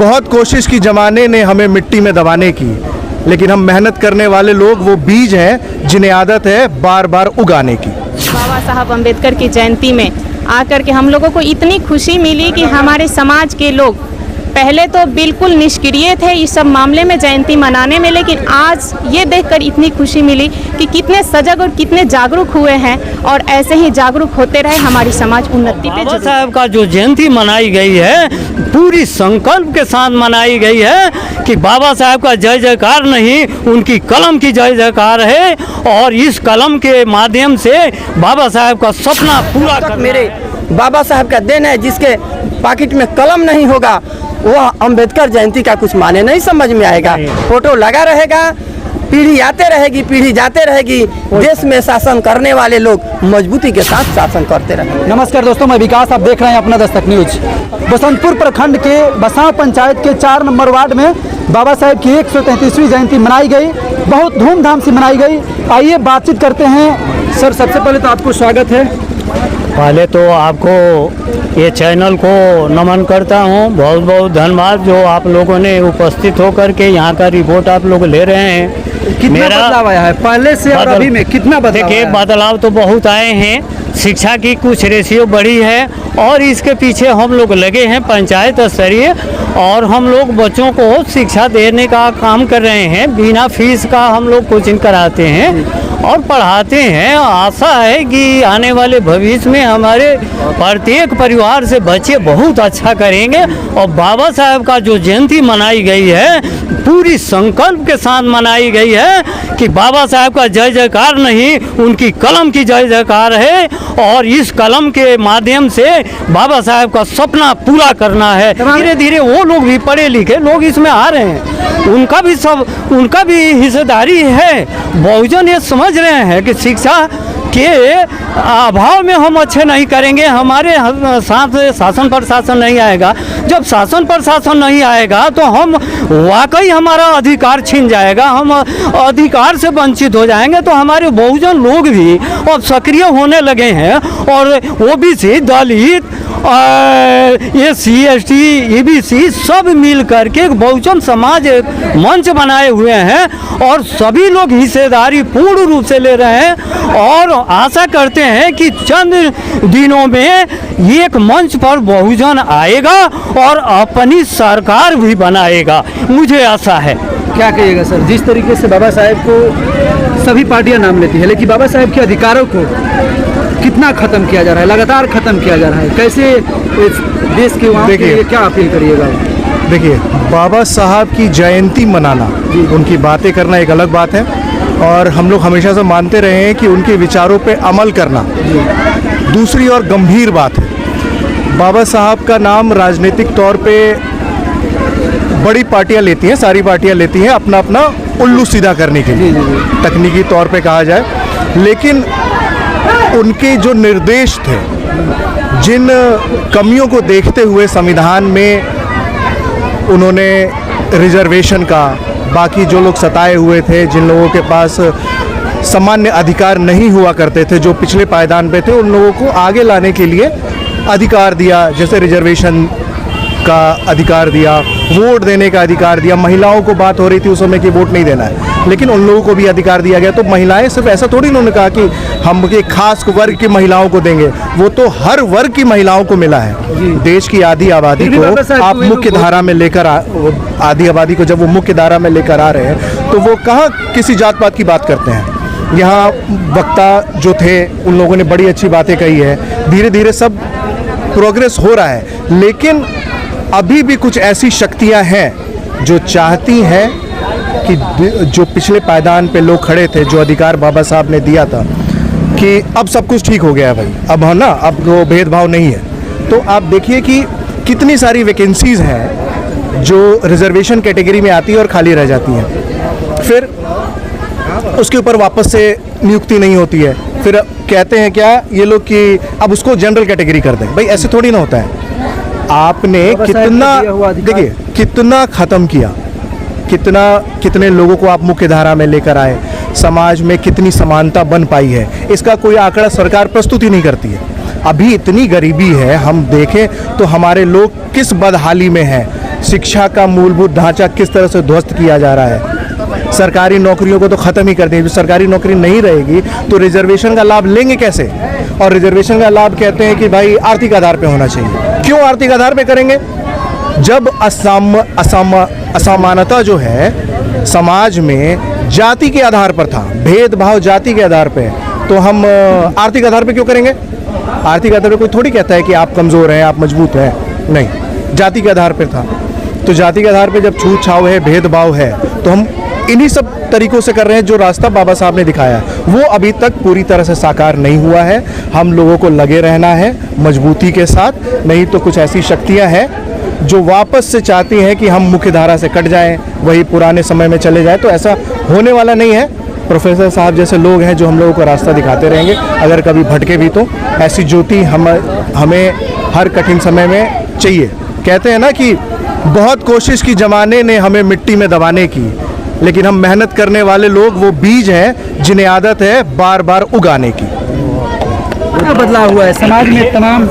बहुत कोशिश की जमाने ने हमें मिट्टी में दबाने की, लेकिन हम मेहनत करने वाले लोग वो बीज हैं जिन्हें आदत है बार बार उगाने की। बाबा साहब अम्बेडकर की जयंती में आकर के हम लोगों को इतनी खुशी मिली कि हमारे समाज के लोग पहले तो बिल्कुल निष्क्रिय थे इस सब मामले में जयंती मनाने में, लेकिन आज ये देखकर इतनी खुशी मिली कि कितने सजग और कितने जागरूक हुए हैं और ऐसे ही जागरूक होते रहे, हमारी समाज उन्नति पे। बाबा साहब का जो जयंती मनाई गई है पूरी संकल्प के साथ मनाई गई है कि बाबा साहब का जय जयकार नहीं, उनकी कलम की जय जयकार है और इस कलम के माध्यम से बाबा साहब का सपना पूरा करना मेरे बाबा साहब का देन है। जिसके पॉकेट में कलम नहीं होगा वो अंबेडकर जयंती का कुछ माने नहीं समझ में आएगा। फोटो लगा रहेगा, पीढ़ी आते रहेगी, पीढ़ी जाते रहेगी, देश में शासन करने वाले लोग मजबूती के साथ शासन करते रहेंगे। नमस्कार दोस्तों, मैं विकास, आप देख रहे हैं अपना दस्तक न्यूज। बसंतपुर प्रखंड के बसांव पंचायत के 4 नंबर वार्ड में बाबा साहेब की 133वीं जयंती मनाई गई, बहुत धूमधाम से मनाई गई। आइए बातचीत करते हैं। सर, सबसे पहले तो आपको स्वागत है। पहले तो आपको ये चैनल को नमन करता हूँ, बहुत बहुत धन्यवाद जो आप लोगों ने उपस्थित होकर के यहाँ का रिपोर्ट आप लोग ले रहे हैं। कितना बदलाव आया है पहले से और अभी में? कितना बदलाव? देखिए, बदलाव तो बहुत आए हैं। शिक्षा की कुछ रेशियो बढ़ी है और इसके पीछे हम लोग लगे हैं पंचायत स्तरीय, और हम लोग बच्चों को शिक्षा देने का काम कर रहे हैं। बिना फीस का हम लोग कोचिंग कराते हैं और पढ़ाते हैं। आशा है कि आने वाले भविष्य में हमारे प्रत्येक परिवार से बच्चे बहुत अच्छा करेंगे। और बाबा साहब का जो जयंती मनाई गई है पूरी संकल्प के साथ मनाई गई है कि बाबा साहब का जय जयकार नहीं, उनकी कलम की जय जयकार है और इस कलम के माध्यम से बाबा साहब का सपना पूरा करना है। धीरे धीरे वो लोग भी पढ़े लिखे लोग इसमें आ रहे हैं, उनका भी हिस्सेदारी है। बहुजन ये समझ रहे हैं कि शिक्षा के अभाव में हम अच्छे नहीं करेंगे, हमारे साथ शासन प्रशासन नहीं आएगा। जब शासन प्रशासन नहीं आएगा तो हम वाकई हमारा अधिकार छिन जाएगा, हम अधिकार से वंचित हो जाएंगे। तो हमारे बहुजन लोग भी अब सक्रिय होने लगे हैं और ओबीसी, दलित, SC, ST, EBC सब मिल करके एक बहुजन समाज मंच बनाए हुए हैं और सभी लोग हिस्सेदारी पूर्ण रूप से ले रहे हैं और आशा करते हैं कि चंद दिनों में एक मंच पर बहुजन आएगा और अपनी सरकार भी बनाएगा, मुझे आशा है। क्या कहिएगा सर, जिस तरीके से बाबा साहेब को सभी पार्टियां नाम लेती है, लेकिन बाबा साहेब के अधिकारों को कितना खत्म किया जा रहा है, लगातार खत्म किया जा रहा है, कैसे देश के वहाँ के लिए क्या अपील करिएगा? देखिए, बाबा साहब की जयंती मनाना, उनकी बातें करना एक अलग बात है और हम लोग हमेशा से मानते रहे हैं कि उनके विचारों पे अमल करना दूसरी और गंभीर बात है। बाबा साहब का नाम राजनीतिक तौर पे बड़ी पार्टियां लेती हैं, सारी पार्टियां लेती हैं अपना अपना उल्लू सीधा करने के लिए, तकनीकी तौर पे कहा जाए, लेकिन उनके जो निर्देश थे, जिन कमियों को देखते हुए संविधान में उन्होंने रिजर्वेशन का, बाकी जो लोग सताए हुए थे, जिन लोगों के पास सामान्य अधिकार नहीं हुआ करते थे, जो पिछले पायदान पे थे, उन लोगों को आगे लाने के लिए अधिकार दिया, जैसे रिजर्वेशन का अधिकार दिया, वोट देने का अधिकार दिया। महिलाओं को बात हो रही थी उस समय कि वोट नहीं देना है, लेकिन उन लोगों को भी अधिकार दिया गया। तो महिलाएं सिर्फ ऐसा थोड़ी उन्होंने कहा कि हम एक खास वर्ग की महिलाओं को देंगे, वो तो हर वर्ग की महिलाओं को मिला है। देश की आधी आबादी को आप मुख्य धारा में लेकर आधी आबादी को जब वो मुख्य धारा में लेकर आ रहे हैं तो वो कहाँ किसी जात पात की बात करते हैं। यहाँ वक्ता जो थे उन लोगों ने बड़ी अच्छी बातें कही है, धीरे धीरे सब प्रोग्रेस हो रहा है, लेकिन अभी भी कुछ ऐसी शक्तियां हैं जो चाहती हैं कि जो पिछले पायदान पे लोग खड़े थे, जो अधिकार बाबा साहब ने दिया था कि अब सब कुछ ठीक हो गया है भाई, अब है ना, अब वो भेदभाव नहीं है। तो आप देखिए कि कितनी सारी वैकेंसीज़ हैं जो रिजर्वेशन कैटेगरी में आती है और खाली रह जाती हैं, फिर उसके ऊपर वापस से नियुक्ति नहीं होती है, फिर कहते हैं क्या ये लोग कि अब उसको जनरल कैटेगरी कर दें। भाई ऐसे थोड़ी ना होता है। आपने कितना, देखिए कितना ख़त्म किया, कितने लोगों को आप मुख्य धारा में लेकर आए, समाज में कितनी समानता बन पाई है, इसका कोई आंकड़ा सरकार प्रस्तुत ही नहीं करती है। अभी इतनी गरीबी है, हम देखें तो हमारे लोग किस बदहाली में हैं। शिक्षा का मूलभूत ढांचा किस तरह से ध्वस्त किया जा रहा है। सरकारी नौकरियों को तो ख़त्म ही कर दिया। जो सरकारी नौकरी नहीं रहेगी तो रिजर्वेशन का लाभ लेंगे कैसे? और रिजर्वेशन का लाभ कहते हैं कि भाई आर्थिक आधार पे होना चाहिए। क्यों आर्थिक आधार पे करेंगे? जब असमानता जो है समाज में जाति के आधार पर था, भेदभाव जाति के आधार पे, तो हम आर्थिक आधार पे क्यों करेंगे? आर्थिक आधार पे कोई थोड़ी कहता है कि आप कमज़ोर हैं, आप मजबूत हैं, नहीं, जाति के आधार पे था। तो जाति के आधार पे जब छूत छाव है, भेदभाव है, तो हम इन्हीं सब तरीकों से कर रहे हैं। जो रास्ता बाबा साहब ने दिखाया है वो अभी तक पूरी तरह से साकार नहीं हुआ है। हम लोगों को लगे रहना है मजबूती के साथ, नहीं तो कुछ ऐसी शक्तियां हैं जो वापस से चाहती हैं कि हम मुख्य धारा से कट जाएं, वही पुराने समय में चले जाएं। तो ऐसा होने वाला नहीं है। प्रोफेसर साहब जैसे लोग हैं जो हम लोगों को रास्ता दिखाते रहेंगे, अगर कभी भटके भी तो ऐसी ज्योति हमें हर कठिन समय में चाहिए। कहते हैं ना कि बहुत कोशिश की ज़माने ने हमें मिट्टी में दबाने की, लेकिन हम मेहनत करने वाले लोग वो बीज हैं जिन्हें आदत है बार बार उगाने की। क्या बदलाव हुआ है समाज में? तमाम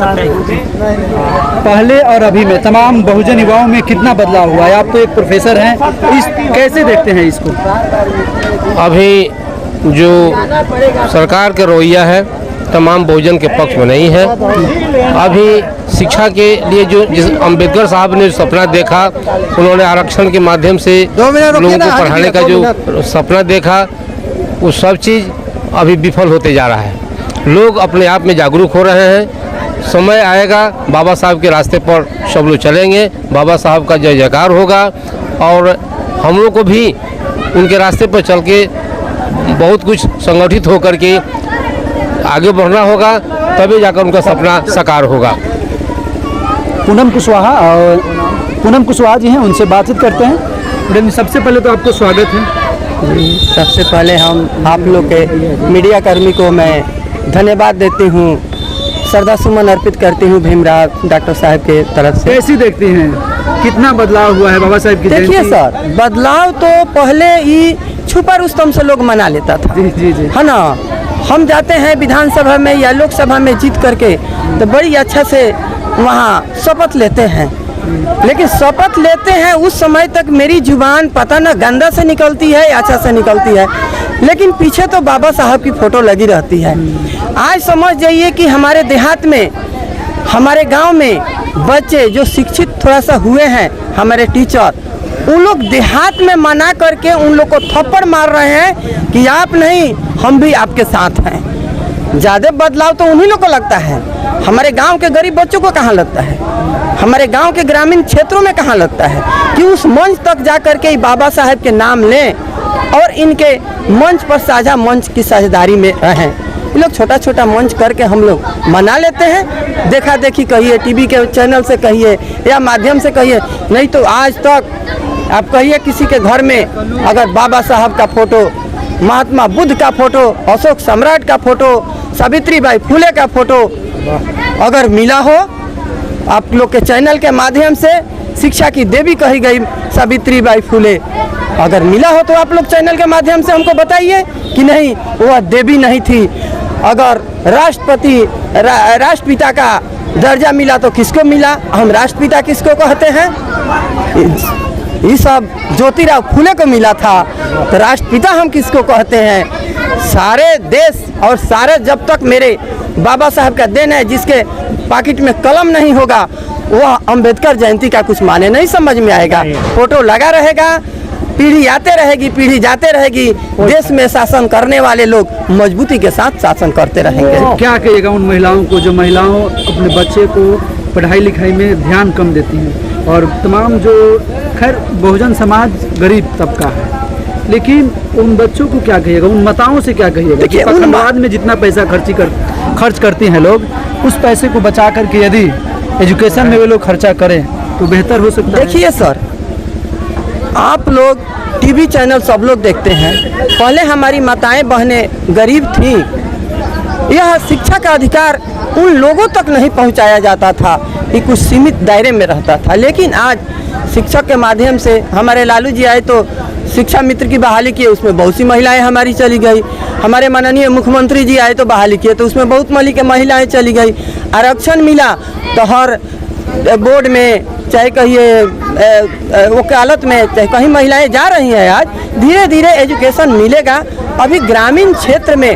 पहले और अभी में तमाम बहुजन युवाओं में कितना बदलाव हुआ है? आप तो एक प्रोफेसर हैं, कैसे देखते हैं इसको? अभी जो सरकार का रवैया है तमाम बहुजन के पक्ष में नहीं है। अभी शिक्षा के लिए जो जिस अम्बेडकर साहब ने सपना देखा, उन्होंने आरक्षण के माध्यम से लोगों को पढ़ाने का जो सपना देखा, वो सब चीज़ अभी विफल होते जा रहा है। लोग अपने आप में जागरूक हो रहे हैं। समय आएगा बाबा साहब के रास्ते पर सब लोग चलेंगे, बाबा साहब का जय जयकार होगा और हम लोग को भी उनके रास्ते पर चल के बहुत कुछ संगठित होकर के आगे बढ़ना होगा, तभी जाकर उनका सपना साकार होगा। पूनम कुशवाहा जी हैं, उनसे बातचीत करते हैं। मैडम सबसे पहले तो आपको स्वागत है। सबसे पहले हम आप लोग के मीडिया कर्मी को मैं धन्यवाद देती हूँ, श्रद्धा सुमन अर्पित करती हूँ भीमराव डॉक्टर साहब के तरफ से। कैसी देखती हैं कितना बदलाव हुआ है बाबा साहब की जयंती? देखिए सर, बदलाव तो पहले ही छुपा रुस्तम से लोग मना लेता था, जी जी, है ना। हम जाते हैं विधानसभा में या लोकसभा में जीत करके तो बड़ी अच्छा से वहाँ शपथ लेते हैं, लेकिन शपथ लेते हैं उस समय तक मेरी जुबान पता न गंदा से निकलती है या अच्छा से निकलती है, लेकिन पीछे तो बाबा साहब की फ़ोटो लगी रहती है। आज समझ जाइए कि हमारे देहात में, हमारे गांव में बच्चे जो शिक्षित थोड़ा सा हुए हैं, हमारे टीचर, उन लोग देहात में मना करके उन लोग को थप्पड़ मार रहे हैं कि आप नहीं हम भी आपके साथ हैं। ज़्यादा बदलाव तो उन्हीं लोग को लगता है, हमारे गांव के गरीब बच्चों को कहाँ लगता है, हमारे गांव के ग्रामीण क्षेत्रों में कहाँ लगता है कि उस मंच तक जा कर के बाबा साहब के नाम लें और इनके मंच पर साझा मंच की साझेदारी में रहें। ये लोग छोटा छोटा मंच करके हम लोग मना लेते हैं, देखा देखी कहिए, टीवी के चैनल से कहिए या माध्यम से कहिए, नहीं तो आज तक आप कहिए किसी के घर में अगर बाबा साहब का फोटो, महात्मा बुद्ध का फोटो, अशोक सम्राट का फोटो, सावित्रीबाई फुले का फोटो अगर मिला हो, आप लोग के चैनल के माध्यम से शिक्षा की देवी कही गई सावित्रीबाई फुले अगर मिला हो तो आप लोग चैनल के माध्यम से हमको बताइए कि नहीं वह देवी नहीं थी। अगर राष्ट्रपिता का दर्जा मिला तो किसको मिला? हम राष्ट्रपिता किसको कहते हैं? ये सब ज्योतिराव फुले को मिला था, तो राष्ट्रपिता हम किसको कहते हैं? सारे देश और सारे, जब तक मेरे बाबा साहब का देन है, जिसके पॉकेट में कलम नहीं होगा वह अम्बेडकर जयंती का कुछ माने नहीं समझ में आएगा। फोटो लगा रहेगा, पीढ़ी आते रहेगी, पीढ़ी जाते रहेगी, देश में शासन करने वाले लोग मजबूती के साथ शासन करते रहेंगे। क्या कहिएगा उन महिलाओं को जो महिलाओं अपने बच्चे को पढ़ाई लिखाई में ध्यान कम देती हैं, और तमाम जो खैर बहुजन समाज गरीब तबका है, लेकिन उन बच्चों को क्या कहिएगा, उन माताओं से क्या कहिएगा कि पखवाज में जितना पैसा खर्च करती हैं लोग, उस पैसे को बचा करके यदि एजुकेशन में वे लोग खर्चा करें तो बेहतर हो सकता है। देखिए सर, आप लोग टीवी चैनल सब लोग देखते हैं, पहले हमारी माताएं बहनें गरीब थीं, यह शिक्षा का अधिकार उन लोगों तक नहीं पहुंचाया जाता था, ये कुछ सीमित दायरे में रहता था। लेकिन आज शिक्षक के माध्यम से हमारे लालू जी आए तो शिक्षा मित्र की बहाली किए, उसमें बहुत सी महिलाएं हमारी चली गई। हमारे माननीय मुख्यमंत्री जी आए तो बहाली किए तो उसमें बहुत महिलाएं चली गई। आरक्षण मिला तो हर बोर्ड में चाहे कहिए वकालत में, चाहे कहीं महिलाएं जा रही हैं, आज धीरे धीरे एजुकेशन मिलेगा। अभी ग्रामीण क्षेत्र में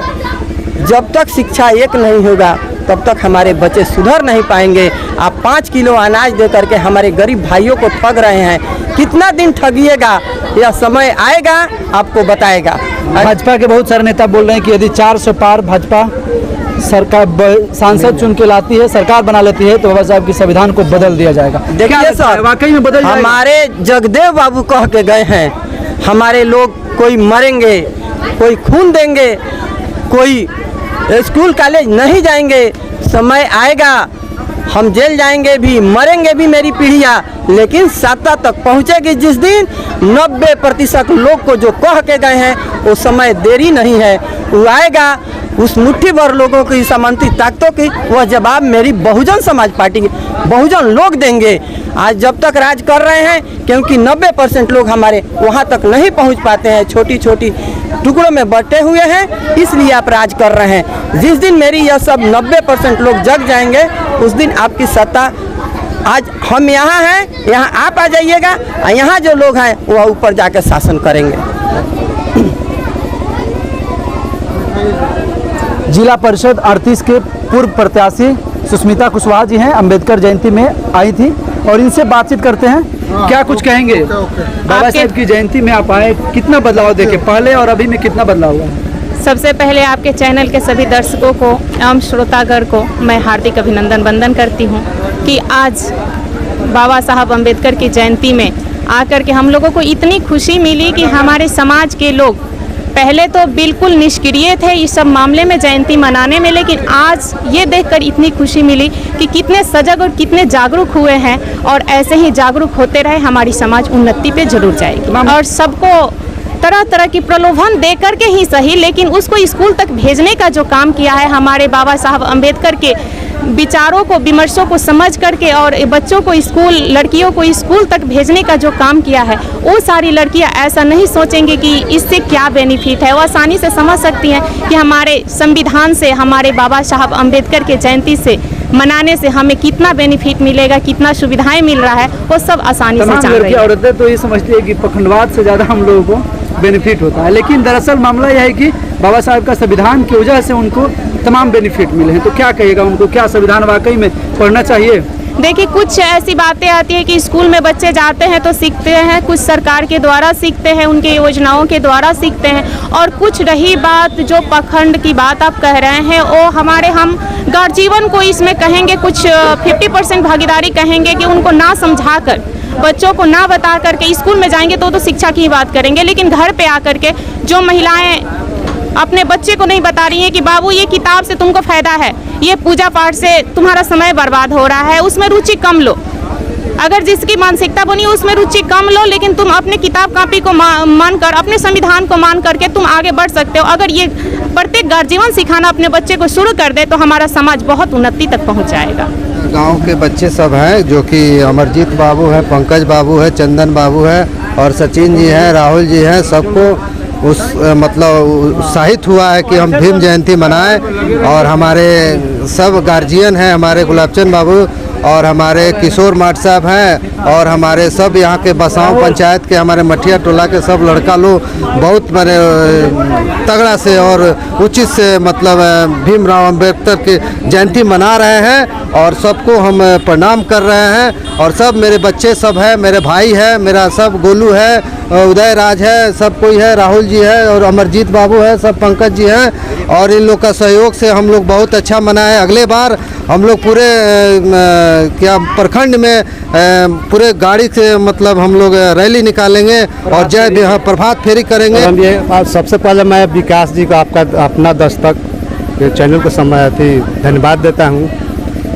जब तक शिक्षा एक नहीं होगा तब तक हमारे बच्चे सुधर नहीं पाएंगे। आप 5 किलो अनाज दे करके हमारे गरीब भाइयों को ठग रहे हैं, कितना दिन ठगिएगा, यह समय आएगा आपको बताएगा। भाजपा के बहुत सारे नेता बोल रहे हैं कि यदि 400 पार भाजपा सरकार सांसद चुन के लाती है, सरकार बना लेती है, तो बाबा साहब की संविधान को बदल दिया जाएगा। देखिए सर, वाकई में बदल जाएगा? हमारे जगदेव बाबू कह के गए हैं, हमारे लोग कोई मरेंगे, कोई खून देंगे, कोई स्कूल कॉलेज नहीं जाएंगे, समय आएगा हम जेल जाएंगे भी, मरेंगे भी मेरी पीढ़ियाँ, लेकिन सत्ता तक पहुँचेगी जिस दिन 90% लोग को जो कह के गए हैं वो समय देरी नहीं है, वो आएगा। उस मुट्ठी भर लोगों की सामंती ताकतों की वह जवाब मेरी बहुजन समाज पार्टी के बहुजन लोग देंगे। आज जब तक राज कर रहे हैं, क्योंकि 90% लोग हमारे वहाँ तक नहीं पहुँच पाते हैं, छोटी छोटी टुकड़ों में बटे हुए हैं, इसलिए आप राज कर रहे हैं। जिस दिन मेरी यह सब 90% लोग जग जाएंगे उस दिन आपकी सत्ता, आज हम यहाँ हैं, यहाँ आप आ जाइएगा, यहाँ जो लोग हैं वह ऊपर जाकर शासन करेंगे। जिला परिषद 38 के पूर्व प्रत्याशी सुष्मिता कुशवाहा जी हैं, अंबेडकर जयंती में आई थी और इनसे बातचीत करते हैं। क्या कुछ कहेंगे बाबा साहब की जयंती में आप आए, कितना बदलाव देखे पहले और अभी में, कितना बदलाव हुआ है? सबसे पहले आपके चैनल के सभी दर्शकों को एवं श्रोतागण को मैं हार्दिक अभिनंदन वंदन करती हूँ कि आज बाबा साहब अम्बेडकर की जयंती में आकर के हम लोगों को इतनी खुशी मिली कि हमारे समाज के लोग पहले तो बिल्कुल निष्क्रिय थे इस सब मामले में जयंती मनाने में, लेकिन आज ये देखकर इतनी खुशी मिली कि कितने सजग और कितने जागरूक हुए हैं, और ऐसे ही जागरूक होते रहे हमारी समाज उन्नति पे जरूर जाएगी। और सबको तरह तरह की प्रलोभन दे करके ही सही, लेकिन उसको स्कूल तक भेजने का जो काम किया है हमारे बाबा साहब अम्बेडकर के विचारों को, विमर्शों को समझ करके, और बच्चों को स्कूल, लड़कियों को स्कूल तक भेजने का जो काम किया है, वो सारी लड़कियां ऐसा नहीं सोचेंगी कि इससे क्या बेनिफिट है। वो आसानी से समझ सकती हैं कि हमारे संविधान से, हमारे बाबा साहब अम्बेडकर के जयंती से मनाने से हमें कितना बेनिफिट मिलेगा, कितना सुविधाएं मिल रहा है, वो सब आसानी से जान रही है। औरतें तो ये समझती है कि पखंडवाद से ज़्यादा हम लोगों को बेनिफिट होता है, लेकिन दरअसल मामला यह है कि बाबा साहब का संविधान की वजह से उनको तमाम बेनिफिट मिले हैं। तो क्या कहिएगा उनको, क्या संविधान वाकई में पढ़ना चाहिए? देखिए, कुछ ऐसी बातें आती हैं कि स्कूल में बच्चे जाते हैं तो सीखते हैं, कुछ सरकार के द्वारा सीखते हैं, उनके योजनाओं के द्वारा सीखते हैं, और कुछ रही बात जो पखंड की बात आप कह रहे हैं, वो हम गार्जियन को इसमें कहेंगे, कुछ 50% भागीदारी कहेंगे कि उनको ना समझा कर, बच्चों को ना बता करके स्कूल में जाएंगे तो शिक्षा की बात करेंगे, लेकिन घर पे आकर के जो महिलाएं अपने बच्चे को नहीं बता रही हैं कि बाबू ये किताब से तुमको फायदा है, ये पूजा पाठ से तुम्हारा समय बर्बाद हो रहा है, उसमें रुचि कम लो। अगर जिसकी मानसिकता बनी उसमें रुचि कम लो, लेकिन तुम अपने किताब कापी को मान कर, अपने संविधान को मान करके तुम आगे बढ़ सकते हो। अगर ये प्रत्येक गार्जियन सिखाना अपने बच्चे को शुरू कर दे तो हमारा समाज बहुत उन्नति तक पहुँच जाएगा। गांव के बच्चे सब हैं, जो कि अमरजीत बाबू है, पंकज बाबू है, चंदन बाबू है और सचिन जी हैं, राहुल जी हैं, सबको उस मतलब उत्साहित हुआ है कि हम भीम जयंती मनाएं। और हमारे सब गार्जियन हैं, हमारे गुलाबचंद बाबू और हमारे किशोर माट साहब हैं, और हमारे सब यहाँ के बसाव पंचायत के, हमारे मठिया टोला के सब लड़का लोग बहुत मैंने तगड़ा से और उचित से मतलब भीमराव अंबेडकर की जयंती मना रहे हैं, और सबको हम प्रणाम कर रहे हैं। और सब मेरे बच्चे सब हैं, मेरे भाई है, मेरा सब गोलू है, उदय राज है, सब कोई है, राहुल जी है और अमरजीत बाबू है, सब पंकज जी हैं, और इन लोग का सहयोग से हम लोग बहुत अच्छा मनाए। अगले बार हम लोग पूरे क्या प्रखंड में पूरे गाड़ी से मतलब हम लोग रैली निकालेंगे और जय प्रभात फेरी करेंगे। सबसे पहले मैं विकास जी को आपका अपना दस्तक के चैनल को धन्यवाद देता हूँ।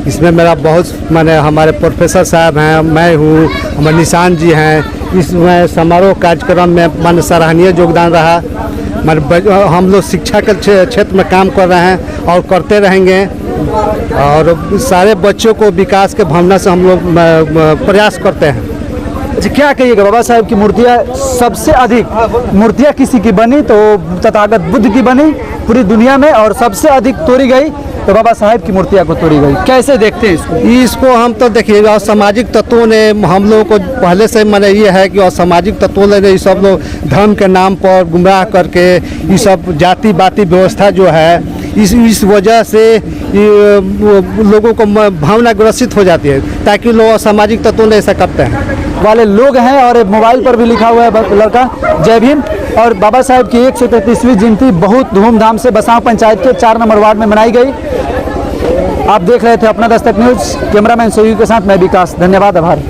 इसमें मेरा बहुत मैंने हमारे प्रोफेसर साहब हैं, मैं हूँ, हमारे निशान जी हैं, इसमें समारोह कार्यक्रम में मन सराहनीय योगदान रहा। हम लोग शिक्षा के क्षेत्र में काम कर रहे हैं और करते रहेंगे, और सारे बच्चों को विकास के भावना से हम लोग प्रयास करते हैं। अच्छा, क्या कहिएगा बाबा साहब की मूर्तियाँ सबसे अधिक मूर्तियाँ किसी की बनी तो तथागत बुद्ध की बनी, पूरी दुनिया में, और सबसे अधिक तोड़ी गई तो बाबा साहेब की मूर्तियाँ को तोड़ी गई। कैसे देखते हैं इसको? इसको हम तो देखिए असामाजिक तत्वों ने हम लोगों को पहले से मैंने ये है कि असामाजिक तत्वों ने ये सब लोग धर्म के नाम पर गुमराह करके ये सब जाति बाती व्यवस्था जो है इस वजह से लोगों को भावना ग्रसित हो जाती है, ताकि लोग असामाजिक तत्वों ने ऐसा करते हैं वाले लोग हैं। और मोबाइल पर भी लिखा हुआ है लड़का, जय भीम। और बाबा साहेब की 133वीं जयंती बहुत धूमधाम से बसांव पंचायत के 4 नंबर वार्ड में मनाई गई। आप देख रहे थे अपना दस्तक न्यूज़, कैमरामैन सहयोगी के साथ मैं विकास। धन्यवाद, आभार।